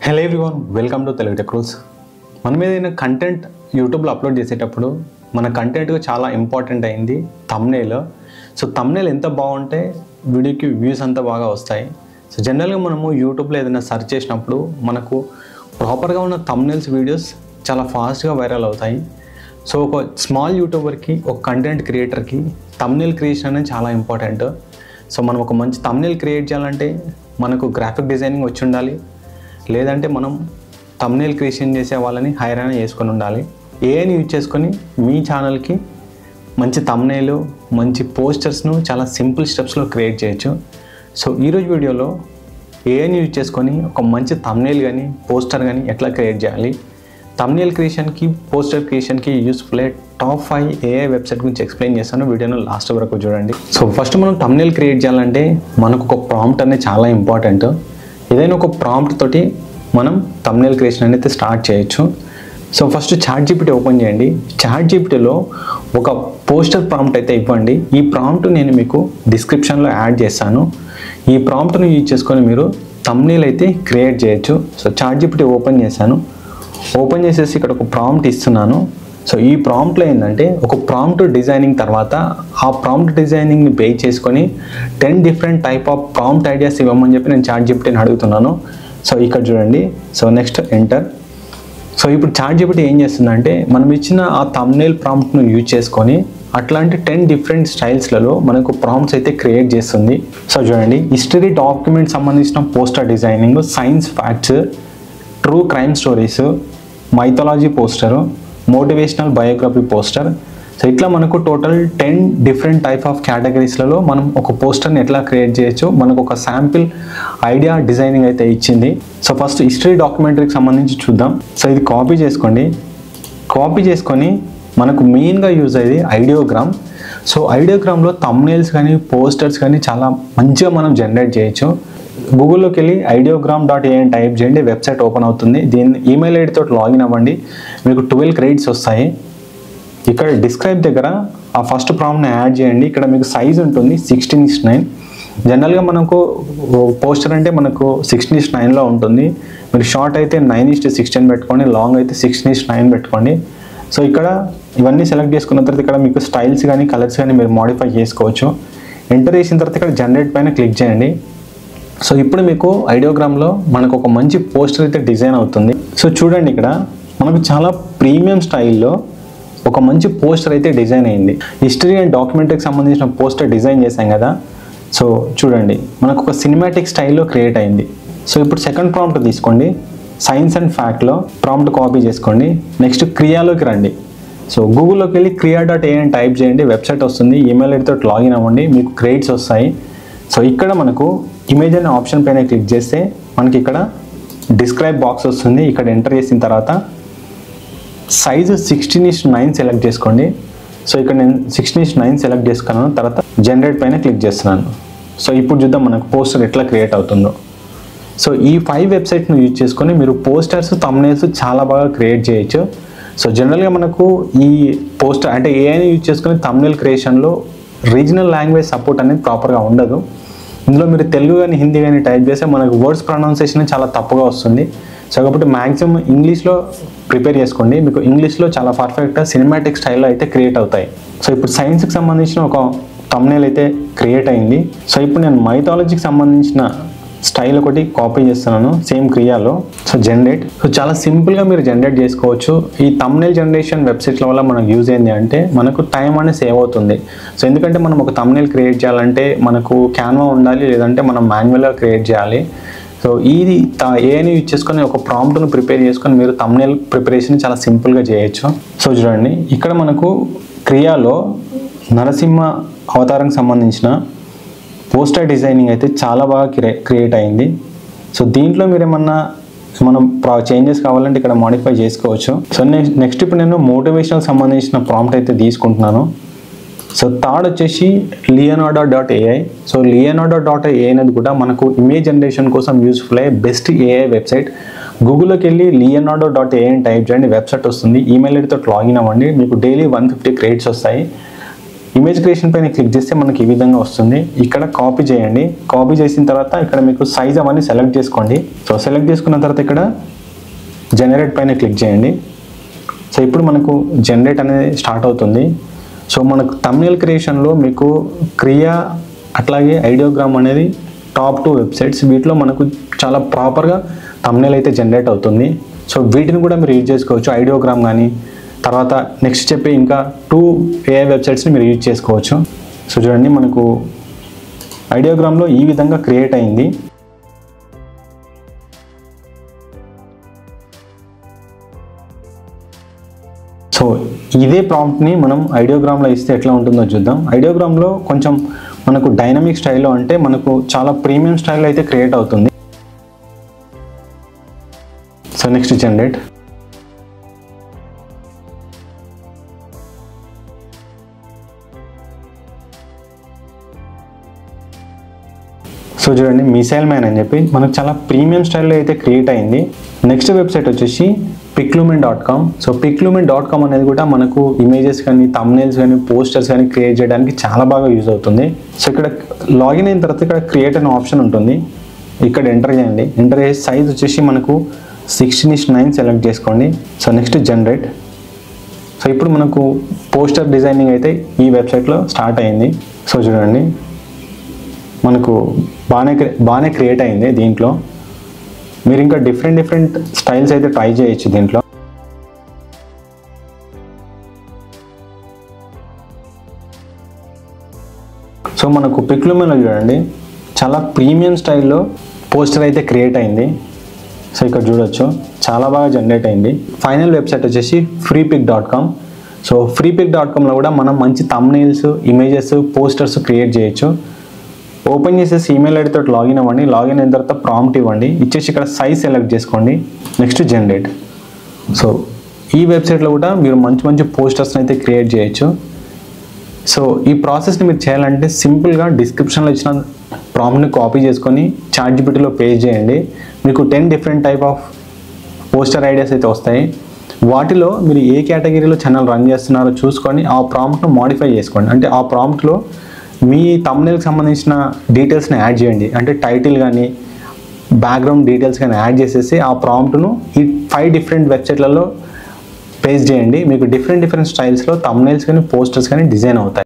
Hello everyone, welcome to Telugu tech rules. మనం ఏదైనా content యూట్యూబ్లో అప్లోడ్ చేసేటప్పుడు మన కంటెంట్గా చాలా ఇంపార్టెంట్ అయింది థంబ్నెయిల్. సో థంబ్నెయిల్ ఎంత బాగుంటే వీడియోకి వ్యూస్ అంత బాగా వస్తాయి. సో జనరల్గా మనము యూట్యూబ్లో ఏదైనా సెర్చ్ చేసినప్పుడు మనకు ప్రాపర్గా ఉన్న థంబ్నెయిల్స్ వీడియోస్ చాలా ఫాస్ట్గా వైరల్ అవుతాయి. సో ఒక స్మాల్ యూట్యూబర్కి, ఒక కంటెంట్ క్రియేటర్కి థంబ్నెయిల్ క్రియేషన్ అనేది చాలా ఇంపార్టెంట్. సో మనం ఒక మంచి థంబ్నెయిల్ క్రియేట్ చేయాలంటే మనకు గ్రాఫిక్ డిజైనింగ్ వచ్చి ఉండాలి, లేదంటే మనం థంబ్నెయిల్ క్రియేషన్ చేసే వాళ్ళని హైర్ అయినా చేసుకొని ఉండాలి. ఏఐని యూజ్ చేసుకొని మీ ఛానల్కి మంచి థంబ్నెయిల్, మంచి పోస్టర్స్ను చాలా సింపుల్ స్టెప్స్లో క్రియేట్ చేయొచ్చు. సో ఈరోజు వీడియోలో ఏఐని యూజ్ చేసుకొని ఒక మంచి థంబ్నెయిల్ కానీ పోస్టర్ కానీ ఎట్లా క్రియేట్ చేయాలి, థంబ్నెయిల్ క్రియేషన్కి పోస్టర్ క్రియేషన్కి యూస్ఫుల్ టాప్ 5 ఏఐ వెబ్సైట్ గురించి ఎక్స్ప్లెయిన్ చేస్తాను. వీడియోను లాస్ట్ వరకు చూడండి. సో ఫస్ట్ మనం థంబ్నెయిల్ క్రియేట్ చేయాలంటే మనకు ఒక ప్రాంప్ట్ అనేది చాలా ఇంపార్టెంట్. ఏదైనా ఒక ప్రాంప్ట్ తోటి మనం థంబ్నెయిల్ క్రియేషన్ అనేది స్టార్ట్ చేయొచ్చు. సో ఫస్ట్ చాట్‌జీపీటీ ఓపెన్ చేయండి. చాట్‌జీపీటీలో ఒక పోస్టర్ ప్రాంప్ట్ అయితే ఇవ్వండి. ఈ ప్రాంప్ట్ నేను మీకు డిస్క్రిప్షన్లో యాడ్ చేస్తాను. ఈ ప్రాంప్ట్ను యూజ్ చేసుకొని మీరు థంబ్నెయిల్ అయితే క్రియేట్ చేయొచ్చు. సో చాట్‌జీపీటీ ఓపెన్ చేశాను. ఓపెన్ చేసేసి ఇక్కడ ఒక ప్రాంప్ట్ ఇస్తున్నాను. సో ఈ ప్రాంప్ట్లో ఏంటంటే ఒక ప్రాంప్ట్ డిజైనింగ్ తర్వాత ఆ ప్రాంప్ట్ డిజైనింగ్ని బేస్ చేసుకొని 10 different type of prompt ideas ఇవ్వమని చెప్పి నేను చాట్‌జీపీటీని అడుగుతున్నాను. సో ఇక్కడ చూడండి. So next enter. సో ఇప్పుడు చాట్‌జీపీటీ ఏం చేస్తుందంటే మనం ఇచ్చిన ఆ థంబ్నెయిల్ ప్రాంప్ట్ను యూజ్ చేసుకొని అట్లాంటి 10 డిఫరెంట్ స్టైల్స్లలో మనకు ప్రాంప్ట్స్ అయితే క్రియేట్ చేస్తుంది. సో చూడండి, హిస్టరీ డాక్యుమెంట్ సంబంధించిన poster designing, science facts, true crime stories, mythology poster, motivational biography poster. So ఇట్లా మనకు టోటల్ 10 డిఫరెంట్ టైప్ ఆఫ్ కేటగిరీస్లలో మనం ఒక పోస్టర్ని ఎట్లా క్రియేట్ చేయొచ్చు మనకు ఒక శాంపిల్ ఐడియా డిజైనింగ్ అయితే ఇచ్చింది. సో ఫస్ట్ హిస్టరీ డాక్యుమెంటరీకి సంబంధించి చూద్దాం. సో ఇది కాపీ చేసుకోండి. కాపీ చేసుకొని మనకు మెయిన్గా యూజ్ అయ్యేది ఐడియోగ్రామ్. సో ఐడియోగ్రామ్లో థంబ్నెయిల్స్ కానీ పోస్టర్స్ కానీ చాలా మంచిగా మనం జనరేట్ చేయొచ్చు. గూగుల్లోకి వెళ్ళి ideogram.ai అని టైప్ చేయండి, వెబ్సైట్ ఓపెన్ అవుతుంది. దీన్ని ఈమెయిల్ ఐడితో లాగిన్ అవ్వండి, మీకు 12 క్రెడిట్స్ వస్తాయి. ఇక్కడ డిస్క్రైబ్ దగ్గర ఆ ఫస్ట్ ప్రాంప్ట్ని యాడ్ చేయండి. ఇక్కడ మీకు సైజ్ ఉంటుంది 16:9. జనరల్గా మనకు పోస్టర్ అంటే మనకు 16:9లో ఉంటుంది. మీరు షార్ట్ అయితే 9:16 పెట్టుకోండి, లాంగ్ అయితే 16:9 పెట్టుకోండి. సో ఇక్కడ ఇవన్నీ సెలెక్ట్ చేసుకున్న తర్వాత ఇక్కడ మీకు స్టైల్స్ కానీ కలర్స్ కానీ మీరు మోడిఫై చేసుకోవచ్చు. ఎంటర్ చేసిన తర్వాత ఇక్కడ జనరేట్ పైన క్లిక్ చేయండి. సో ఇప్పుడు మీకు ఐడియోగ్రామ్లో మనకు ఒక మంచి పోస్టర్ అయితే డిజైన్ అవుతుంది. సో చూడండి, ఇక్కడ మనకు చాలా ప్రీమియం స్టైల్లో ఒక మంచి పోస్టర్ అయితే డిజైన్ అయింది. హిస్టరీ అండ్ డాక్యుమెంటరీకి సంబంధించిన పోస్టర్ డిజైన్ చేశాం కదా. సో చూడండి, మనకు ఒక సినిమాటిక్ స్టైల్లో క్రియేట్ అయింది. సో ఇప్పుడు సెకండ్ ప్రాంప్ట్ తీసుకోండి. సైన్స్ అండ్ ఫ్యాక్ట్లో ప్రాంప్ట్ కాపీ చేసుకోండి. నెక్స్ట్ క్రియాలోకి రండి. సో గూగుల్లోకి వెళ్ళి క్రియా.ai అని టైప్ చేయండి, వెబ్సైట్ వస్తుంది. ఈమెయిల్ ఐడితో లాగిన్ అవ్వండి, మీకు క్రెడిట్స్ వస్తాయి. సో ఇక్కడ మనకు ఇమేజ్ అనే ఆప్షన్ పైన క్లిక్ చేస్తే మనకి ఇక్కడ డిస్క్రైబ్ బాక్స్ వస్తుంది. ఇక్కడ ఎంటర్ చేసిన తర్వాత సైజు 16:9 సెలెక్ట్ చేసుకోండి. సో ఇక్కడ నేను 16:9 సెలెక్ట్ చేసుకున్నాను. తర్వాత జనరేట్ పైన క్లిక్ చేస్తున్నాను. సో ఇప్పుడు చూద్దాం మనకు పోస్టర్ ఎట్లా క్రియేట్ అవుతుందో. సో ఈ 5 వెబ్సైట్ను యూజ్ చేసుకొని మీరు పోస్టర్స్, థంబ్నెయిల్స్ చాలా బాగా క్రియేట్ చేయొచ్చు. సో జనరల్గా మనకు ఈ పోస్టర్ అంటే ఏఐని యూజ్ చేసుకొని థంబ్నెయిల్ క్రియేషన్లో రీజనల్ లాంగ్వేజ్ సపోర్ట్ అనేది ప్రాపర్గా ఉండదు. ఇందులో మీరు తెలుగు కానీ హిందీ కానీ టైప్ చేస్తే మనకు వర్డ్స్ ప్రొనౌన్సియేషన్ చాలా తప్పుగా వస్తుంది. సో కాబట్టి మ్యాక్సిమం ఇంగ్లీష్లో ప్రిపేర్ చేసుకోండి, మీకు ఇంగ్లీష్లో చాలా పర్ఫెక్ట్గా సినిమాటిక్ స్టైల్లో అయితే క్రియేట్ అవుతాయి. సో ఇప్పుడు సైన్స్కి సంబంధించిన ఒక థంబ్నెయిల్ అయితే క్రియేట్ అయింది. సో ఇప్పుడు నేను మైథాలజీకి సంబంధించిన స్టైల్ ఒకటి కాపీ చేస్తున్నాను సేమ్ క్రియాలో. So generate. సో చాలా సింపుల్గా మీరు జనరేట్ చేసుకోవచ్చు. ఈ థంబ్నెయిల్ జనరేషన్ వెబ్సైట్ల వల్ల మనకు యూజ్ ఏంటి అంటే మనకు టైం అనేది సేవ్ అవుతుంది. సో ఎందుకంటే మనం ఒక థంబ్నెయిల్ క్రియేట్ చేయాలంటే మనకు క్యాన్వా ఉండాలి, లేదంటే మనం మాన్యువల్గా క్రియేట్ చేయాలి. సో ఇది ఏఐని యూజ్ చేసుకొని ఒక ప్రాంప్ట్ను ప్రిపేర్ చేసుకొని మీరు థంబ్నెయిల్ ప్రిపరేషన్ చాలా సింపుల్గా చేయొచ్చు. సో చూడండి, ఇక్కడ మనకు క్రియాలో నరసింహ అవతారానికి సంబంధించిన పోస్టర్ డిజైనింగ్ అయితే చాలా బాగా క్రియేట్ అయింది. సో దీంట్లో మీరు ఏమన్నా మనం చేంజెస్ కావాలంటే ఇక్కడ మోడిఫై చేసుకోవచ్చు. సో నెక్స్ట్ ఇప్పుడు నేను మోటివేషనల్ సంబంధించిన ప్రాంప్ట్ అయితే తీసుకుంటున్నాను. సో థర్డ్ వచ్చేసి leonardo.ai. సో leonardo.ai అనేది కూడా మనకు ఇమేజ్ జనరేషన్ కోసం యూస్ఫుల్ అయ్యే బెస్ట్ ఏఐ వెబ్సైట్. గూగుల్లోకి వెళ్ళి leonardo.ai అని టైప్ చేయండి, వెబ్సైట్ వస్తుంది. ఈమెయిల్ ఐడితో లాగిన్ అవ్వండి, మీకు డైలీ 150 క్రెడిట్స్ వస్తాయి. ఇమేజ్ క్రియేషన్ పైన క్లిక్ చేస్తే మనకి ఈ విధంగా వస్తుంది. ఇక్కడ కాపీ చేయండి. కాపీ చేసిన తర్వాత ఇక్కడ మీకు సైజ్ అవన్నీ సెలెక్ట్ చేసుకోండి. సో సెలెక్ట్ చేసుకున్న తర్వాత ఇక్కడ జనరేట్ పైన క్లిక్ చేయండి. సో ఇప్పుడు మనకు జనరేట్ అనేది స్టార్ట్ అవుతుంది. సో మనకు థంబ్నెయిల్ క్రియేషన్లో మీకు క్రియా అట్లాగే ఐడియోగ్రామ్ అనేది టాప్ 2 వెబ్సైట్స్. వీటిలో మనకు చాలా ప్రాపర్గా థంబ్నెయిల్ అయితే జనరేట్ అవుతుంది. సో వీటిని కూడా మీరు యూజ్ చేసుకోవచ్చు, ఐడియోగ్రామ్ కానీ. తర్వాత నెక్స్ట్ చెప్పే ఇంకా 2 AI వెబ్సైట్స్ని మీరు యూజ్ చేసుకోవచ్చు. సో చూడండి మనకు ఐడియోగ్రామ్లో ఈ విధంగా క్రియేట్ అయింది. సో ఇదే ప్రాంప్ట్ని మనం ఐడియోగ్రామ్లో ఇస్తే ఎట్లా ఉంటుందో చూద్దాం. ఐడియోగ్రామ్లో కొంచెం మనకు డైనమిక్ స్టైల్లో అంటే మనకు చాలా ప్రీమియం స్టైల్లో అయితే క్రియేట్ అవుతుంది. So next generate. సో చూడండి మిసైల్ మ్యాన్ అని చెప్పి మనకు చాలా ప్రీమియం స్టైల్లో అయితే క్రియేట్ అయింది. నెక్స్ట్ వెబ్సైట్ వచ్చేసి piclumen.com. సో piclumen.com అనేది కూడా మనకు ఇమేజెస్ కానీ థంబ్నెయిల్స్ కానీ పోస్టర్స్ కానీ క్రియేట్ చేయడానికి చాలా బాగా యూజ్ అవుతుంది. సో ఇక్కడ లాగిన్ అయిన తర్వాత ఇక్కడ క్రియేట్ అనే ఆప్షన్ ఉంటుంది. ఇక్కడ ఎంటర్ చేయండి. ఎంటర్ చేసి సైజ్ వచ్చేసి మనకు 16:9 సెలెక్ట్ చేసుకోండి. So next generate. సో ఇప్పుడు మనకు పోస్టర్ డిజైనింగ్ అయితే ఈ వెబ్సైట్లో స్టార్ట్ అయింది. సో చూడండి మనకు బాగానే క్రియేట్ అయింది. దీంట్లో మీరు ఇంకా డిఫరెంట్ స్టైల్స్ అయితే ట్రై చేయొచ్చు దీంట్లో. సో మనకు పిక్లుమెన్లో చూడండి చాలా ప్రీమియం స్టైల్లో పోస్టర్ అయితే క్రియేట్ అయింది. సో ఇక్కడ చూడొచ్చు చాలా బాగా జనరేట్ అయింది. ఫైనల్ వెబ్సైట్ వచ్చేసి freepik.com. సో freepik.comలో కూడా మనం మంచి థంబ్నెయిల్స్, ఇమేజెస్, పోస్టర్స్ క్రియేట్ చేయొచ్చు. ఓపెన్ చేసేసి ఈమెయిల్ ఐడితో లాగిన్ అవ్వండి. లాగిన్ అయిన తర్వాత ప్రాంప్ట్ ఇవ్వండి. ఇచ్చేసి ఇక్కడ సైజ్ సెలెక్ట్ చేసుకోండి. Next generate. సో ఈ వెబ్సైట్లో కూడా మీరు మంచి పోస్టర్స్ని అయితే క్రియేట్ చేయొచ్చు. సో ఈ ప్రాసెస్ని మీరు చేయాలంటే సింపుల్గా డిస్క్రిప్షన్లో ఇచ్చిన ప్రాంప్ట్ని కాపీ చేసుకొని చాట్‌జిపిటిలో పేస్ట్ చేయండి. మీకు 10 different type of poster ideas అయితే వస్తాయి. వాటిలో మీరు ఏ కేటగిరీలో ఛానల్ రన్ చేస్తున్నారో చూసుకొని ఆ ప్రాంప్ట్ను మోడిఫై చేసుకోండి. అంటే ఆ ప్రాంప్ట్లో మీ థంబ్నెయిల్కి సంబంధించిన డీటెయిల్స్ని యాడ్ చేయండి. అంటే టైటిల్ కానీ బ్యాక్గ్రౌండ్ డీటెయిల్స్ కానీ యాడ్ చేసేసి ఆ ప్రాంప్ట్ను ఈ 5 డిఫరెంట్ వెబ్సైట్లలో పేస్ట్ చేయండి. మీకు డిఫరెంట్ స్టైల్స్లో థంబ్నెయిల్స్ కానీ పోస్టర్స్ కానీ డిజైన్ అవుతాయి.